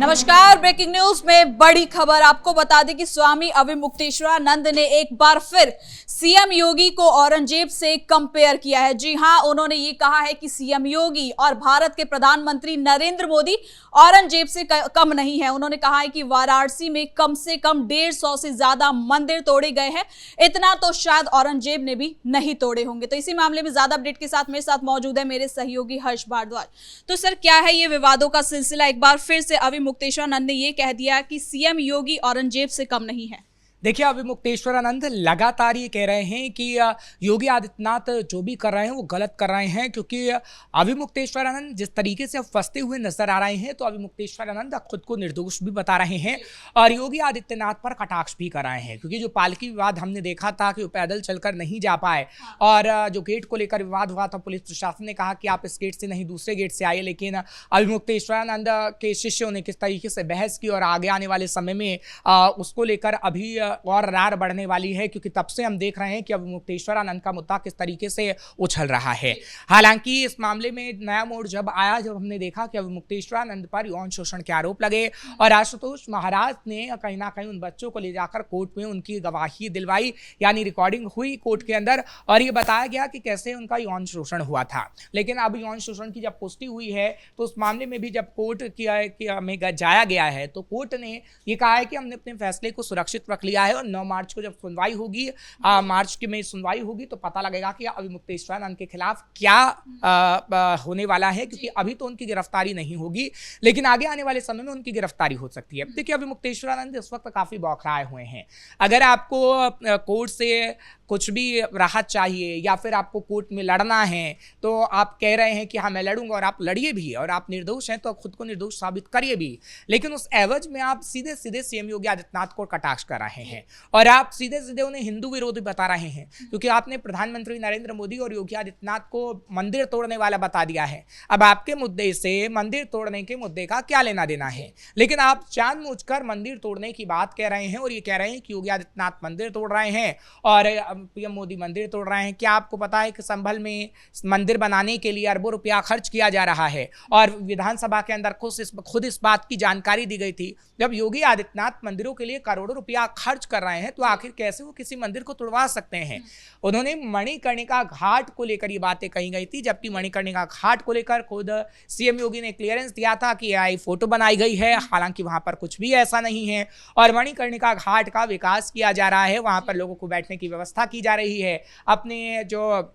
नमस्कार। Breaking news में बड़ी खबर आपको बता दें कि स्वामी अविमुक्तेश्वरानंद ने एक बार फिर सीएम योगी को औरंगजेब से कंपेयर किया है। जी हां, उन्होंने ये कहा है कि सीएम योगी और भारत के प्रधानमंत्री नरेंद्र मोदी औरंगजेब से कम नहीं है। उन्होंने कहा है कि वाराणसी में कम से कम 150 से ज्यादा मंदिर तोड़े गए हैं, इतना तो शायद औरंगजेब ने भी नहीं तोड़े होंगे। तो इसी मामले में ज्यादा अपडेट के साथ मेरे साथ मौजूद है मेरे सहयोगी हर्ष भारद्वाज। तो सर, क्या है ये विवादों का सिलसिला? एक बार फिर से अविमुक्तेश्वरानंद ने ये कह दिया कि सीएम योगी औरंगजेब से कम नहीं है। देखिए, अविमुक्तेश्वरानंद लगातार ये कह रहे हैं कि योगी आदित्यनाथ जो भी कर रहे हैं वो गलत कर रहे हैं, क्योंकि अविमुक्तेश्वरानंद जिस तरीके से अब फंसते हुए नजर आ रहे हैं, तो अविमुक्तेश्वरानंद खुद को निर्दोष भी बता रहे हैं और योगी आदित्यनाथ पर कटाक्ष भी कर रहे हैं। क्योंकि जो पालकी विवाद हमने देखा था कि वो पैदल चलकर नहीं जा पाए और जो गेट को लेकर विवाद हुआ था, पुलिस प्रशासन ने कहा कि आप इस गेट से नहीं दूसरे गेट से आइए, लेकिन अविमुक्तेश्वरानंद के शिष्यों ने किस तरीके से बहस की और आगे आने वाले समय में उसको लेकर अभी और रार बढ़ने वाली है, क्योंकि तब से हम देख रहे हैं कि अविमुक्तेश्वरानंद का मुद्दा किस तरीके से उछल रहा है। हालांकि इस मामले में नया मोड़ जब आया, जब हमने देखा कि अविमुक्तेश्वरानंद पर यौन शोषण के आरोप लगे और आशुतोष महाराज ने कहीं ना कहीं उन बच्चों को ले जाकर कोर्ट में उनकी गवाही दिलवाई, यानी रिकॉर्डिंग हुई कोर्ट के अंदर और ये बताया गया कि कैसे उनका यौन शोषण हुआ था। लेकिन अब यौन शोषण की जब पुष्टि हुई है, तो उस मामले में भी जब कोर्ट में जाया गया है, तो कोर्ट ने ये कहा है कि हमने अपने फैसले को सुरक्षित रख लिया है और 9 मार्च को जब सुनवाई होगी, मार्च में सुनवाई होगी, तो पता लगेगा कि अविमुक्तेश्वरानंद के खिलाफ क्या होने वाला है, क्योंकि अभी तो उनकी गिरफ्तारी नहीं होगी, लेकिन आगे आने वाले समय में उनकी गिरफ्तारी हो सकती है। देखिए, अविमुक्तेश्वरानंद इस वक्त काफी बौखलाए हुए हैं। अगर आपको कोर्ट से कुछ भी राहत चाहिए या फिर आपको कोर्ट में लड़ना है, तो आप कह रहे हैं कि हाँ मैं लड़ूंगा, और आप लड़िए भी, और आप निर्दोष हैं तो खुद को निर्दोष साबित करिए भी, लेकिन उस एवज में आप सीधे सीधे सीएम योगी आदित्यनाथ को कटाक्ष कर रहे हैं और आप सीधे सीधे उन्हें हिंदू विरोधी बता रहे हैं, क्योंकि आपने प्रधानमंत्री नरेंद्र मोदी और योगी आदित्यनाथ को मंदिर तोड़ने वाला बता दिया है। अब आपके मुद्दे से मंदिर तोड़ने के मुद्दे का क्या लेना देना है? लेकिन आप जानबूझकर मंदिर तोड़ने की बात कह रहे हैं और ये कह रहे हैं कि योगी आदित्यनाथ मंदिर तोड़ रहे हैं और पीएम मोदी मंदिर तोड़ रहे हैं। क्या आपको पता है कि संभल में मंदिर बनाने के लिए अरबों रुपया खर्च किया जा रहा है और विधानसभा के अंदर खुद इस बात की जानकारी दी गई थी। जब योगी आदित्यनाथ मंदिरों के लिए करोड़ों रुपया खर्च कर रहे हैं, तो आखिर कैसे वो किसी मंदिर को तोड़वा सकते हैं? उन्होंने मणिकर्णिका घाट को लेकर ये बातें कही गई थी, जबकि मणिकर्णिका घाट को लेकर खुद सीएम योगी ने क्लियरेंस दिया था कि आई फोटो बनाई गई है, हालांकि वहां पर कुछ भी ऐसा नहीं है और मणिकर्णिका घाट का विकास किया जा रहा है, वहां पर लोगों को बैठने की व्यवस्था की जा रही है, अपने जो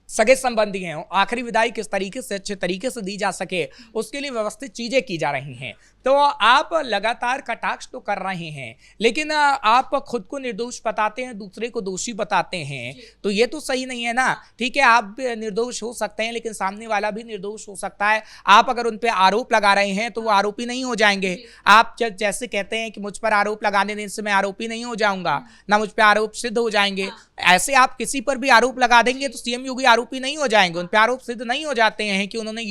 सगे संबंधी हैं आखिरी विदाई किस तरीके से अच्छे तरीके से दी जा सके, उसके लिए व्यवस्थित चीजें की जा रही हैं। तो आप लगातार कटाक्ष तो कर रहे हैं, लेकिन आप खुद को निर्दोष बताते हैं, दूसरे को दोषी बताते हैं, तो ये तो सही नहीं है ना। ठीक है, आप निर्दोष हो सकते हैं, लेकिन सामने वाला भी निर्दोष हो सकता है। आप अगर उन पर आरोप लगा रहे हैं तो वो आरोपी नहीं हो जाएंगे। आप जैसे कहते हैं कि मुझ पर आरोप लगाने देने से मैं आरोपी नहीं हो जाऊंगा, ना मुझ पर आरोप सिद्ध हो जाएंगे, ऐसे आप किसी पर भी आरोप लगा देंगे तो सीएम योगी आरोपी नहीं हो जाएंगे। उन पर आरोप सिद्ध नहीं हो जाते हैं कि उन्होंने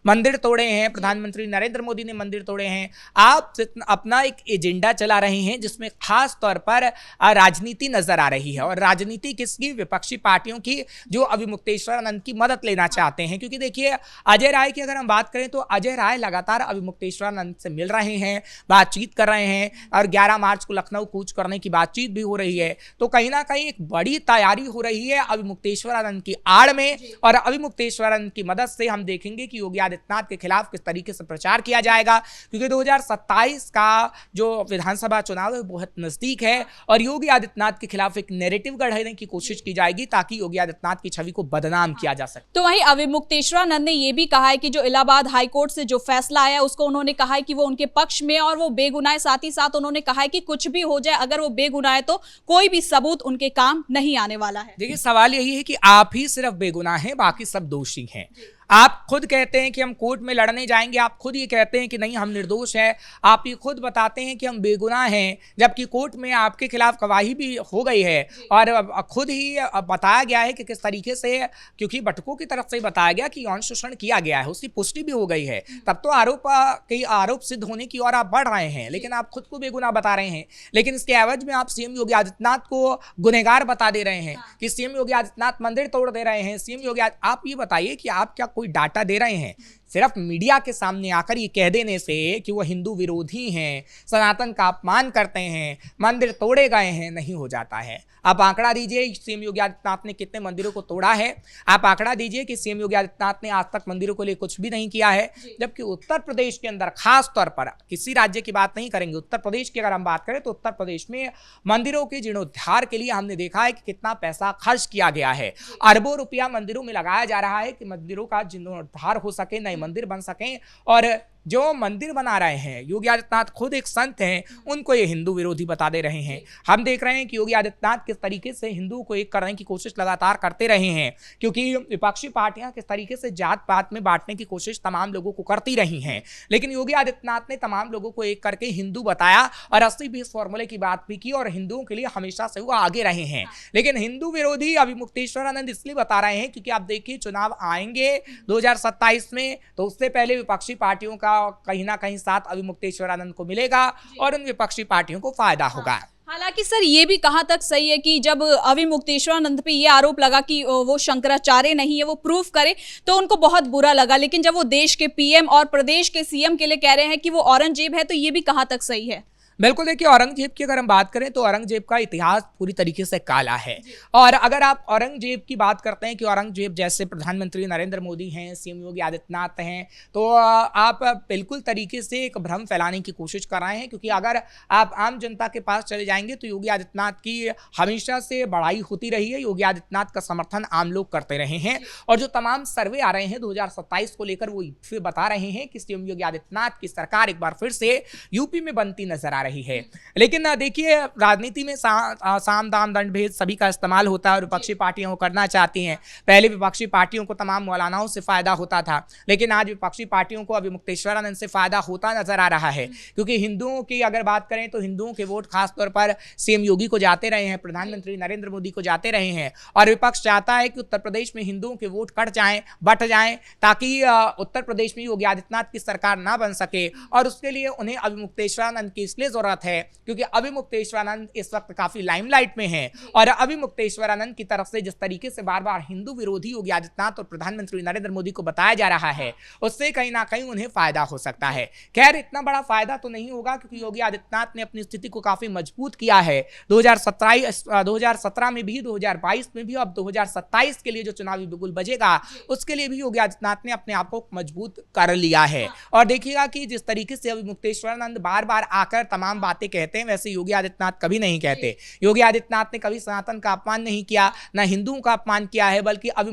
मंदिर तोड़े हैं, प्रधानमंत्री नरेंद्र मोदी ने मंदिर तोड़े हैं। आप अपना एक एजेंडा चला रहे हैं जिसमें खास तौर पर राजनीति नजर आ रही है, और राजनीति किसकी? विपक्षी पार्टियों की, जो अविमुक्तेश्वरानंद की मदद लेना चाहते हैं। क्योंकि देखिए, अजय राय की अगर हम बात करें तो अजय राय लगातार अविमुक्तेश्वरानंद से मिल रहे हैं, बातचीत कर रहे हैं और 11 मार्च को लखनऊ कूच करने की बातचीत भी हो रही है। तो कहीं ना कहीं एक बड़ी तैयारी हो रही है अविमुक्तेश्वरानंद की आड़ में, और अविमुक्तेश्वरानंद की मदद से हम देखेंगे कि योगी आदित्यनाथ के खिलाफ किस तरीके से प्रचार किया जाएगा, क्योंकि 2027 का जो विधानसभा चुनाव है बहुत नजदीक है और योगी आदित्यनाथ के खिलाफ एक नैरेटिव गढ़ने की कोशिश की जाएगी ताकि योगी आदित्यनाथ की छवि को बदनाम किया जा सके। तो वहीं अविमुक्तेश्वरानंद ने यह भी कहा है कि जो इलाहाबाद हाईकोर्ट से जो फैसला आया उसको उन्होंने कहा है कि वो उनके पक्ष में और वो बेगुनाह है। साथ ही साथ उन्होंने कहा है कि कुछ भी हो जाए, अगर वो बेगुनाह है तो कोई भी सबूत उनके काम नहीं आने वाला है। देखिए, सवाल यही है कि आप ही सिर्फ बेगुनाह हैं, बाकी सब दोषी हैं। आप खुद कहते हैं कि हम कोर्ट में लड़ने जाएंगे, आप खुद ये कहते हैं कि नहीं हम निर्दोष हैं, आप ये खुद बताते हैं कि हम बेगुनाह हैं, जबकि कोर्ट में आपके खिलाफ गवाही भी हो गई है और खुद ही बताया गया है कि किस तरीके से, क्योंकि बटुकों की तरफ से बताया गया कि यौन शोषण किया गया है, उसकी पुष्टि भी हो गई है। तब तो आरोप सिद्ध होने की ओर आप बढ़ रहे हैं, लेकिन आप खुद को बेगुनाह बता रहे हैं। लेकिन इसके एवज में आप सीएम योगी आदित्यनाथ को गुनहगार बता दे रहे हैं कि सीएम योगी आदित्यनाथ मंदिर तोड़ दे रहे हैं। सीएम योगी, आप ये बताइए कि आप क्या कोई डाटा दे रहे हैं सिर्फ मीडिया के सामने आकर ये कह देने से कि वो हिंदू विरोधी हैं, सनातन का अपमान करते हैं, मंदिर तोड़े गए हैं, नहीं हो जाता है। आप आंकड़ा दीजिए सीएम योगी आदित्यनाथ ने कितने मंदिरों को तोड़ा है। आप आंकड़ा दीजिए कि सीएम योगी आदित्यनाथ ने आज तक मंदिरों को लिए कुछ भी नहीं किया है, जबकि उत्तर प्रदेश के अंदर खास तौर पर, किसी राज्य की बात नहीं करेंगे, उत्तर प्रदेश की अगर हम बात करें तो उत्तर प्रदेश में मंदिरों के जीर्णोद्धार के लिए हमने देखा है कि कितना पैसा खर्च किया गया है। अरबों रुपया मंदिरों में लगाया जा रहा है कि मंदिरों का जीर्णोद्धार हो सके, नए मंदिर बन सकें। और जो मंदिर बना रहे हैं, योगी आदित्यनाथ खुद एक संत हैं, उनको ये हिंदू विरोधी बता दे रहे हैं। हम देख रहे हैं कि योगी आदित्यनाथ किस तरीके से हिंदुओं को एक करने की कोशिश लगातार करते रहे हैं, क्योंकि विपक्षी पार्टियां किस तरीके से जात पात में बांटने की कोशिश तमाम लोगों को करती रही हैं, लेकिन योगी आदित्यनाथ ने तमाम लोगों को एक करके हिंदू बताया और 80-20 फॉर्मूले की बात भी की और हिंदुओं के लिए हमेशा से वो आगे रहे हैं। लेकिन हिंदू विरोधी अभी मुक्तेश्वरानंद इसलिए बता रहे हैं क्योंकि आप देखिए चुनाव आएंगे 2027 में, तो उससे पहले विपक्षी पार्टियों का कहीं ना कहीं साथ अभी मुक्तेश्वरानंद को मिलेगा और उन विपक्षी पार्टियों को फायदा होगा। हालांकि सर ये भी कहाँ तक सही है कि जब अभी मुक्तेश्वरानंद पे ये आरोप लगा कि वो शंकराचार्य नहीं है, वो प्रूफ करे, तो उनको बहुत बुरा लगा। लेकिन जब वो देश के पीएम और प्रदेश के सीएम के लिए कह रहे हैं कि वो औरंगजेब है, तो ये भी कहाँ तक सही है? बिल्कुल, देखिए औरंगजेब की अगर हम बात करें तो औरंगजेब का इतिहास पूरी तरीके से काला है। और अगर आप औरंगजेब की बात करते हैं कि औरंगजेब जैसे प्रधानमंत्री नरेंद्र मोदी हैं, सीएम योगी आदित्यनाथ हैं, तो आप बिल्कुल तरीके से एक भ्रम फैलाने की कोशिश कर रहे हैं, क्योंकि अगर आप आम जनता के पास चले जाएंगे तो योगी आदित्यनाथ की हमेशा से बड़ाई होती रही है। योगी आदित्यनाथ का समर्थन आम लोग करते रहे हैं और जो तमाम सर्वे आ रहे हैं 2027 को लेकर, वो फिर बता रहे हैं कि सीएम योगी आदित्यनाथ की सरकार एक बार फिर से यूपी में बनती नजर आ रही है। लेकिन देखिए राजनीति में साम दाम दंड भेद सभी का इस्तेमाल होता है और विपक्षी पार्टियां करना चाहती हैं। पहले विपक्षी पार्टियों को तमाम मौलानाओं से फायदा होता था, लेकिन आज विपक्षी पार्टियों को अभी मुक्तेश्वरानंद से फायदा होता नजर आ रहा है, क्योंकि हिंदुओं की अगर बात करें तो हिंदुओं के वोट खासतौर पर सीएम योगी को जाते रहे हैं, प्रधानमंत्री नरेंद्र मोदी को जाते रहे हैं, और विपक्ष चाहता है कि उत्तर प्रदेश में हिंदुओं के वोट कट जाएं, बट जाएं, ताकि उत्तर प्रदेश में योगी आदित्यनाथ की सरकार ना बन सके। और उसके लिए उन्हें अभी मुक्तेश्वरानंद की इसलिए जरूरत है क्योंकि अभी मुक्तेश्वरानंद इस वक्त काफी लाइमलाइट में हैं और अभी मुक्तेश्वरानंद की तरफ से जिस तरीके से बार बार हिंदू विरोधी योगी आदित्यनाथ और प्रधानमंत्री नरेंद्र मोदी को बताया जा रहा है, उससे कहीं ना कहीं उन्हें फायदा हो सकता है। खैर इतना बड़ा फायदा तो नहीं होगा, क्योंकि योगी आदित्यनाथ ने अपनी स्थिति को काफी मजबूत किया है 2017 में भी, 2022 में भी, अब 2027 के लिए जो चुनावी बिगुल बजेगा उसके लिए भी योगी आदित्यनाथ ने अपने आप को मजबूत कर लिया है। और देखिएगा कि जिस तरीके से अभी मुक्तेश्वरानंद बार बार आकर तमाम बातें कहते हैं, वैसे योगी आदित्यनाथ कभी नहीं कहते। योगी आदित्यनाथ ने कभी सनातन का अपमान नहीं किया, ना हिंदुओं का अपमान किया है, बल्कि अभी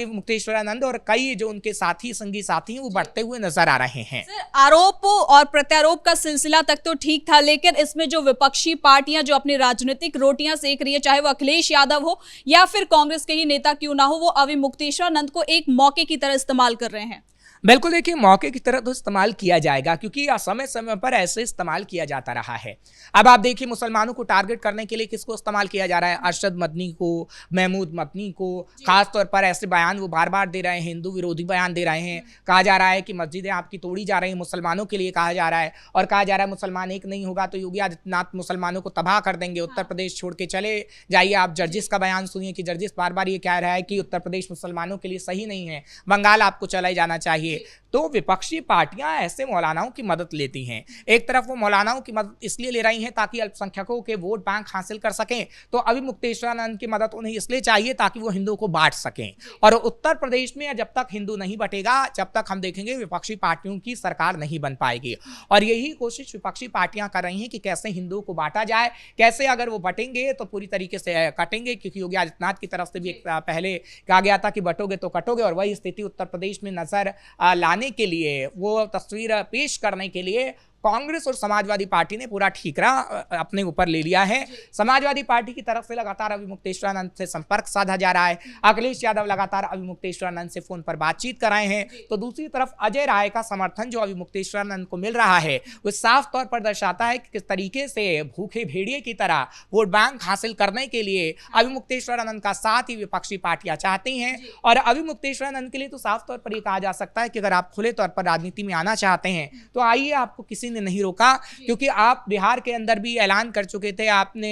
मुक्तेश्वरानंद और कई जो उनके साथी संगी साथी हैं वो बढ़ते हुए नजर आ रहे हैं। आरोप और प्रत्यारोप का सिलसिला तक तो ठीक था, लेकिन इसमें जो विपक्षी पार्टियां जो अपनी राजनीतिक रोटियां सेक रही है, चाहे वो अखिलेश यादव हो या फिर कांग्रेस के ही नेता क्यों ना हो, वो अभी मुक्तेश्वरानंद को एक मौके की तरह इस्तेमाल कर रहे हैं। बिल्कुल, देखिए मौके की तरह तो इस्तेमाल किया जाएगा, क्योंकि समय समय पर ऐसे इस्तेमाल किया जाता रहा है। अब आप देखिए मुसलमानों को टारगेट करने के लिए किसको इस्तेमाल किया जा रहा है? अरशद मदनी को, महमूद मदनी को, खास तौर पर ऐसे बयान वो बार बार दे रहे हैं, हिंदू विरोधी बयान दे रहे हैं। कहा जा रहा है कि मस्जिदें आपकी तोड़ी जा रही हैं, मुसलमानों के लिए कहा जा रहा है, और कहा जा रहा है मुसलमान एक नहीं होगा तो योगी आदित्यनाथ मुसलमानों को तबाह कर देंगे, उत्तर प्रदेश छोड़ के चले जाइए। आप जर्जिस का बयान सुनिए कि जर्जिस बार बार ये कह रहा है कि उत्तर प्रदेश मुसलमानों के लिए सही नहीं है, बंगाल आपको चला ही जाना चाहिए। तो विपक्षी पार्टियां ऐसे मौलानाओं की मदद लेती हैं। एक तरफ वो मौलानाओं की मदद इसलिए ले रही हैं ताकि अल्पसंख्यकों के वोट बैंक हासिल कर सकें, तो अभी मुक्तेश्वरानंद की मदद उन्हें इसलिए चाहिए ताकि वो हिंदुओं को बांट सकें। और उत्तर प्रदेश में जब तक हिंदू नहीं बटेगा, जब तक हम देखेंगे विपक्षी पार्टियों की सरकार नहीं बन पाएगी। और यही कोशिश विपक्षी पार्टियां कर रही हैं कि कैसे हिंदुओं को बांटा जाए, कैसे अगर वो बटेंगे तो पूरी तरीके से कटेंगे, क्योंकि योगी आदित्यनाथ की तरफ से भी पहले कहा गया था कि बटोगे तो कटोगे, और वही स्थिति उत्तर प्रदेश में नजर लाने के लिए, वो तस्वीर पेश करने के लिए कांग्रेस और समाजवादी पार्टी ने पूरा ठीकरा अपने ऊपर ले लिया है। समाजवादी पार्टी की तरफ से लगातार अभी मुक्तेश्वरानंद से संपर्क साधा जा रहा है। अखिलेश यादव लगातार अभी मुक्तेश्वरानंद से फोन पर बातचीत कर रहे हैं। तो दूसरी तरफ अजय राय का समर्थन जो अभी मुक्तेश्वरानंद को मिल रहा है, वो साफ तौर पर दर्शाता है कि किस तरीके से भूखे भेड़िए की तरह वोट बैंक हासिल करने के लिए अभी मुक्तेश्वरानंद का साथ ही विपक्षी पार्टियां चाहती हैं। और अभी मुक्तेश्वरानंद के लिए तो साफ तौर पर यह कहा जा सकता है कि अगर आप खुले तौर पर राजनीति में आना चाहते हैं तो आइए, आपको किसी ने नहीं रोका, क्योंकि आप बिहार के अंदर भी ऐलान कर चुके थे, आपने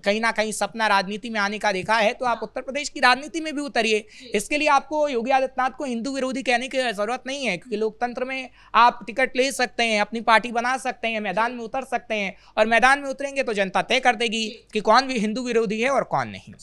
कहीं ना कहीं सपना राजनीति में आने का देखा है, तो आप उत्तर प्रदेश की राजनीति में भी उतरिए। इसके लिए आपको योगी आदित्यनाथ को हिंदू विरोधी कहने की जरूरत नहीं है, क्योंकि लोकतंत्र में आप टिकट ले सकते हैं, अपनी पार्टी बना सकते हैं, मैदान में उतर सकते हैं, और मैदान में उतरेंगे तो जनता तय कर देगी कि कौन भी हिंदू विरोधी है और कौन नहीं।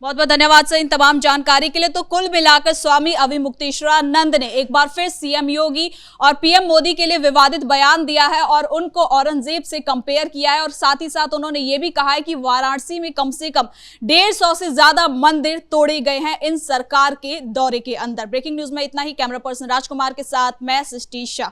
बहुत बहुत धन्यवाद सर इन तमाम जानकारी के लिए। तो कुल मिलाकर स्वामी अविमुक्तेश्वरानंद ने एक बार फिर सीएम योगी और पीएम मोदी के लिए विवादित बयान दिया है और उनको औरंगजेब से कंपेयर किया है, और साथ ही साथ उन्होंने ये भी कहा है कि वाराणसी में कम से कम 150 से ज्यादा मंदिर तोड़े गए हैं इन सरकार के दौरे के अंदर। ब्रेकिंग न्यूज में इतना ही। कैमरा पर्सन राजकुमार के साथ मैं सृष्टि शाह।